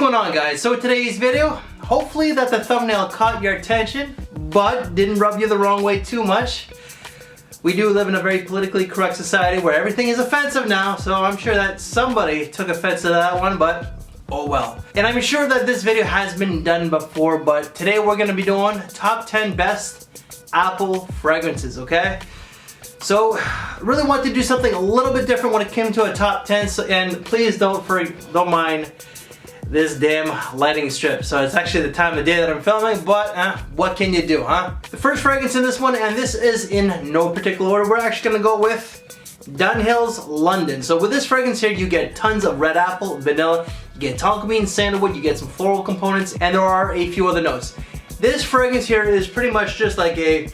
going on, guys? So today's video, hopefully that the thumbnail caught your attention, but didn't rub you the wrong way too much. We do live in a very politically correct society where everything is offensive now, so I'm sure that somebody took offense to that one, but oh well. And I'm sure that this video has been done before, but today we're going to be doing top 10 best Apple fragrances, okay? So, really want to do something a little bit different when it came to a top 10, and please don't mind this damn lighting strip. So it's actually the time of day that I'm filming, but what can you do, huh? The first fragrance in this one, and this is in no particular order, we're actually gonna go with Dunhill's London. So with this fragrance here, you get tons of red apple, vanilla, you get tonka bean, sandalwood, you get some floral components, and there are a few other notes. This fragrance here is pretty much just like a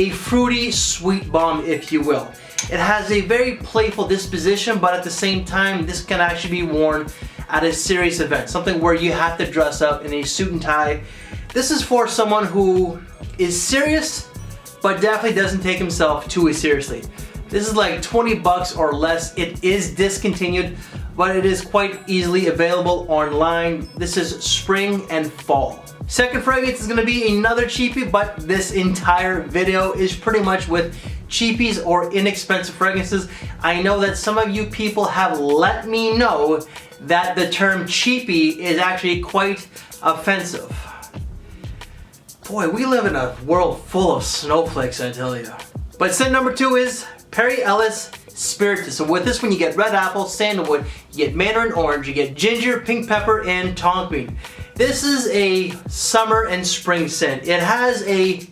fruity sweet bomb, if you will. It has a very playful disposition, but at the same time, this can actually be worn at a serious event, something where you have to dress up in a suit and tie. This is for someone who is serious, but definitely doesn't take himself too seriously. This is like 20 bucks or less. It is discontinued, but it is quite easily available online. This is spring and fall. Second fragrance is gonna be another cheapie, but this entire video is pretty much with cheapies or inexpensive fragrances. I know that some of you people have let me know that the term cheapie is actually quite offensive. Boy, we live in a world full of snowflakes, I tell you. But scent number 2 is Perry Ellis Spiritus. So with this one, you get red apple, sandalwood, you get mandarin orange, you get ginger, pink pepper, and tonka bean. This is a summer and spring scent. It has it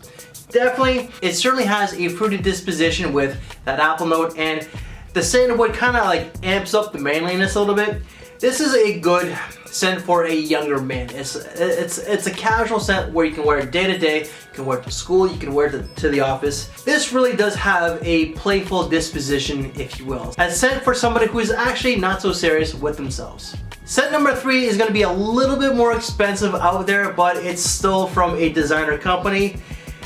certainly has a fruity disposition with that apple note, and the sandalwood kind of like amps up the manliness a little bit. This is a good scent for a younger man. It's a casual scent where you can wear it day to day, you can wear it to school, you can wear it to the office. This really does have a playful disposition, if you will. A scent for somebody who is actually not so serious with themselves. Scent number 3 is going to be a little bit more expensive out there, but it's still from a designer company.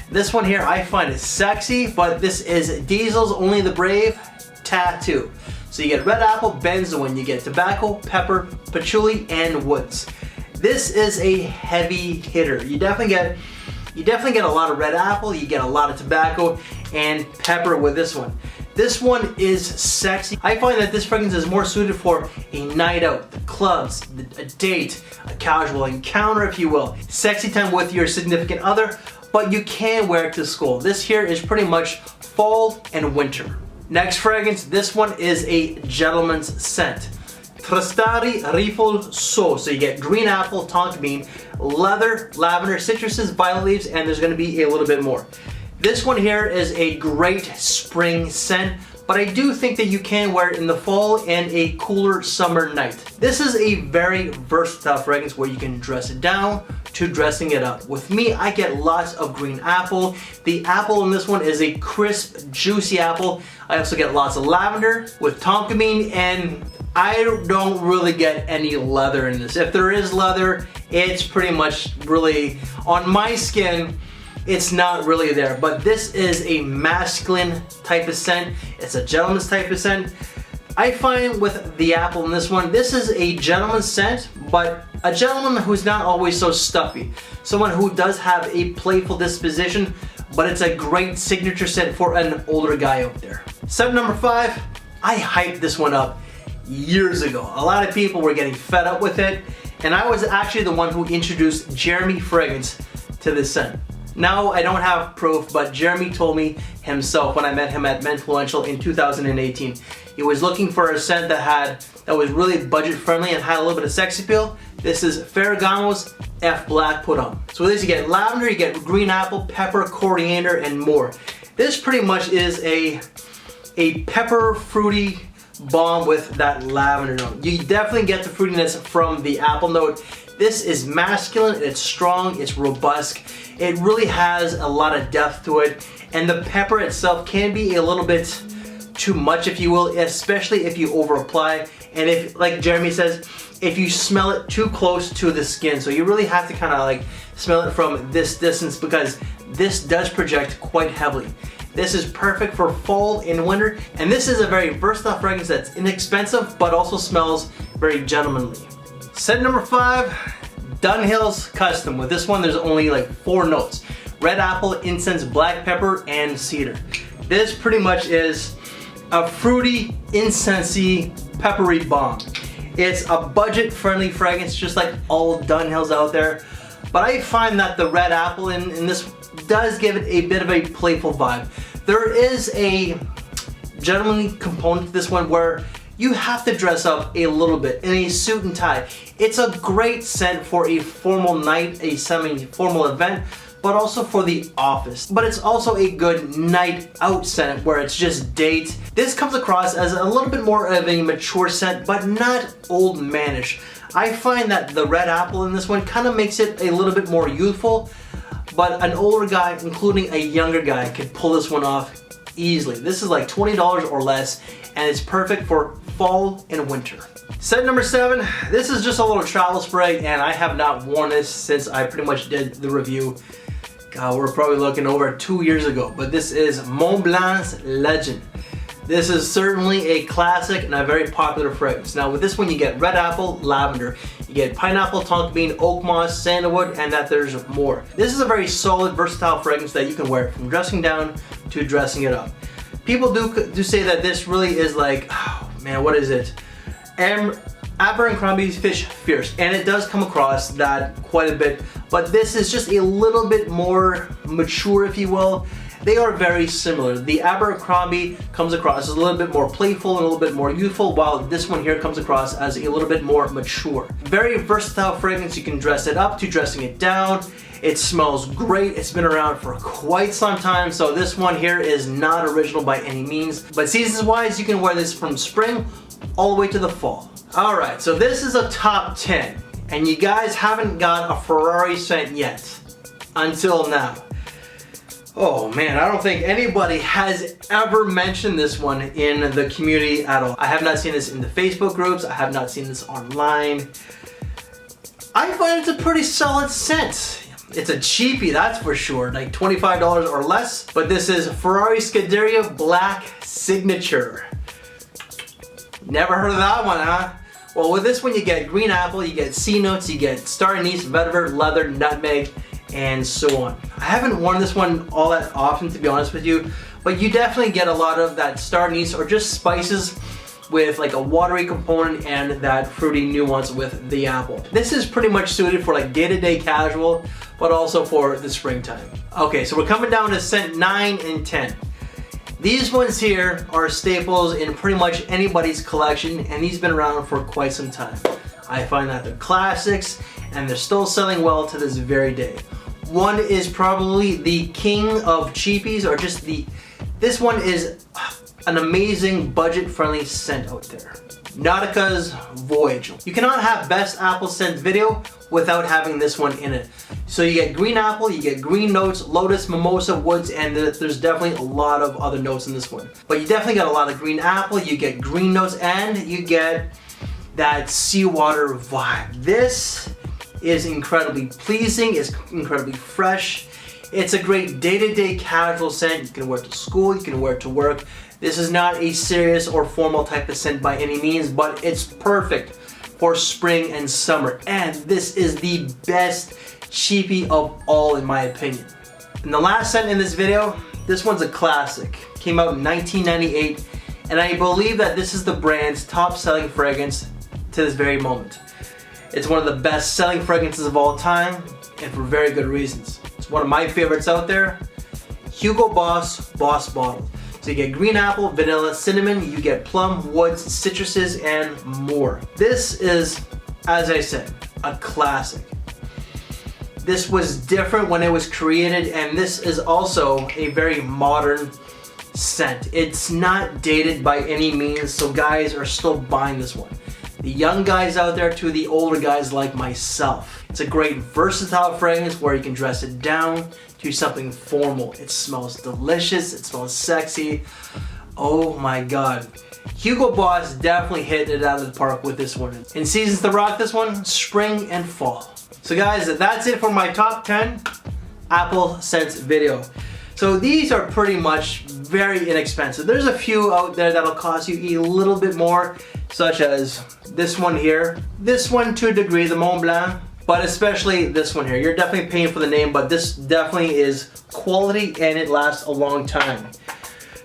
This one here I find is sexy, but this is Diesel's Only the Brave Tattoo. So you get red apple, benzoin, you get tobacco, pepper, patchouli, and woods. This is a heavy hitter. You definitely get a lot of red apple, you get a lot of tobacco and pepper with this one. This one is sexy. I find that this fragrance is more suited for a night out, the clubs, a date, a casual encounter, if you will. Sexy time with your significant other, but you can wear it to school. This here is pretty much fall and winter. Next fragrance, this one is a gentleman's scent. Trussardi Riflesso. So you get green apple, tonka bean, leather, lavender, citruses, violet leaves, and there's gonna be a little bit more. This one here is a great spring scent, but I do think that you can wear it in the fall and a cooler summer night. This is a very versatile fragrance where you can dress it down to dressing it up. With me, I get lots of green apple. The apple in this one is a crisp, juicy apple. I also get lots of lavender with tonka bean, and I don't really get any leather in this. If there is leather, it's pretty much really, on my skin, it's not really there. But this is a masculine type of scent. It's a gentleman's type of scent. I find with the apple in this one, this is a gentleman's scent, but a gentleman who's not always so stuffy. Someone who does have a playful disposition, but it's a great signature scent for an older guy out there. Scent number 5, I hyped this one up years ago. A lot of people were getting fed up with it, and I was actually the one who introduced Jeremy Fragrance to this scent. Now, I don't have proof, but Jeremy told me himself when I met him at Menfluential in 2018. He was looking for a scent that was really budget friendly and had a little bit of sex appeal. This is Ferragamo's F Black put on. So with this you get lavender, you get green apple, pepper, coriander, and more. This pretty much is a pepper fruity bomb with that lavender note. You definitely get the fruitiness from the apple note. This is masculine, it's strong, it's robust. It really has a lot of depth to it, and the pepper itself can be a little bit too much, if you will, especially if you over apply, and if, like Jeremy says, if you smell it too close to the skin. So you really have to kind of like smell it from this distance, because this does project quite heavily. This is perfect for fall and winter, and this is a very versatile fragrance that's inexpensive but also smells very gentlemanly. Scent number 5, Dunhill's Custom. With this one, there's only like 4 notes. Red apple, incense, black pepper, and cedar. This pretty much is a fruity, incensey, peppery bomb. It's a budget-friendly fragrance, just like all Dunhills out there. But I find that the red apple in this does give it a bit of a playful vibe. There is a gentlemanly component to this one where you have to dress up a little bit in a suit and tie. It's a great scent for a formal night, a semi-formal event, but also for the office. But it's also a good night out scent where it's just dates. This comes across as a little bit more of a mature scent, but not old manish. I find that the red apple in this one kind of makes it a little bit more youthful, but an older guy, including a younger guy, could pull this one off easily. This is like $20 or less, and it's perfect for fall and winter. Scent number 7, this is just a little travel spray, and I have not worn this since I pretty much did the review. God, we're probably looking over 2 years ago, but this is Montblanc Legend. This is certainly a classic and a very popular fragrance. Now with this one you get red apple, lavender, you get pineapple, tonka bean, oak moss, sandalwood, and that there's more. This is a very solid, versatile fragrance that you can wear from dressing down to dressing it up. People do say that this really is like, oh man, what is it? Abercrombie's Fish Fierce, and it does come across that quite a bit, but this is just a little bit more mature, if you will. They are very similar. The Abercrombie comes across as a little bit more playful and a little bit more youthful, while this one here comes across as a little bit more mature. Very versatile fragrance. You can dress it up to dressing it down. It smells great. It's been around for quite some time, so this one here is not original by any means. But seasons wise, you can wear this from spring all the way to the fall. Alright, so this is a top 10, and you guys haven't got a Ferrari scent yet, until now. Oh man, I don't think anybody has ever mentioned this one in the community at all. I have not seen this in the Facebook groups, I have not seen this online. I find it's a pretty solid scent. It's a cheapie, that's for sure, like $25 or less, but this is Ferrari Scuderia Black Signature. Never heard of that one, huh? Well, with this one you get green apple, you get sea notes, you get star anise, vetiver, leather, nutmeg, and so on. I haven't worn this one all that often, to be honest with you, but you definitely get a lot of that star anise or just spices with like a watery component and that fruity nuance with the apple. This is pretty much suited for like day-to-day casual, but also for the springtime. Okay, so we're coming down to scent 9 and 10. These ones here are staples in pretty much anybody's collection, and these have been around for quite some time. I find that they're classics, and they're still selling well to this very day. One is probably the king of cheapies, or just this one is an amazing budget-friendly scent out there. Nautica's Voyage. You cannot have best apple scent video without having this one in it. So you get green apple, you get green notes, lotus, mimosa, woods, and there's definitely a lot of other notes in this one. But you definitely get a lot of green apple, you get green notes, and you get that seawater vibe. This is incredibly pleasing, it's incredibly fresh. It's a great day-to-day casual scent. You can wear it to school, you can wear it to work. This is not a serious or formal type of scent by any means, but it's perfect for spring and summer. And this is the best cheapie of all, in my opinion. And the last scent in this video, this one's a classic. Came out in 1998, and I believe that this is the brand's top selling fragrance to this very moment. It's one of the best selling fragrances of all time, and for very good reasons. It's one of my favorites out there. Hugo Boss Bottle. So you get green apple, vanilla, cinnamon, you get plum, woods, citruses, and more. This is, as I said, a classic. This was different when it was created, and this is also a very modern scent. It's not dated by any means, so guys are still buying this one. The young guys out there to the older guys like myself. It's a great versatile fragrance where you can dress it down to something formal. It smells delicious, it smells sexy. Oh my god. Hugo Boss definitely hit it out of the park with this one. In seasons to rock this one, spring and fall. So guys, that's it for my top 10 Apple scents video. So these are pretty much very inexpensive. There's a few out there that'll cost you a little bit more, such as this one here, this one to a degree, the Montblanc, but especially this one here. You're definitely paying for the name, but this definitely is quality and it lasts a long time.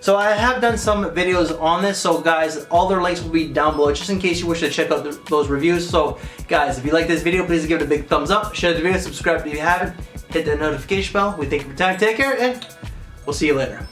So I have done some videos on this, so guys, all their links will be down below just in case you wish to check out those reviews. So guys, if you like this video, please give it a big thumbs up, share the video, subscribe if you haven't, hit that notification bell. We thank you for your time, take care, and we'll see you later.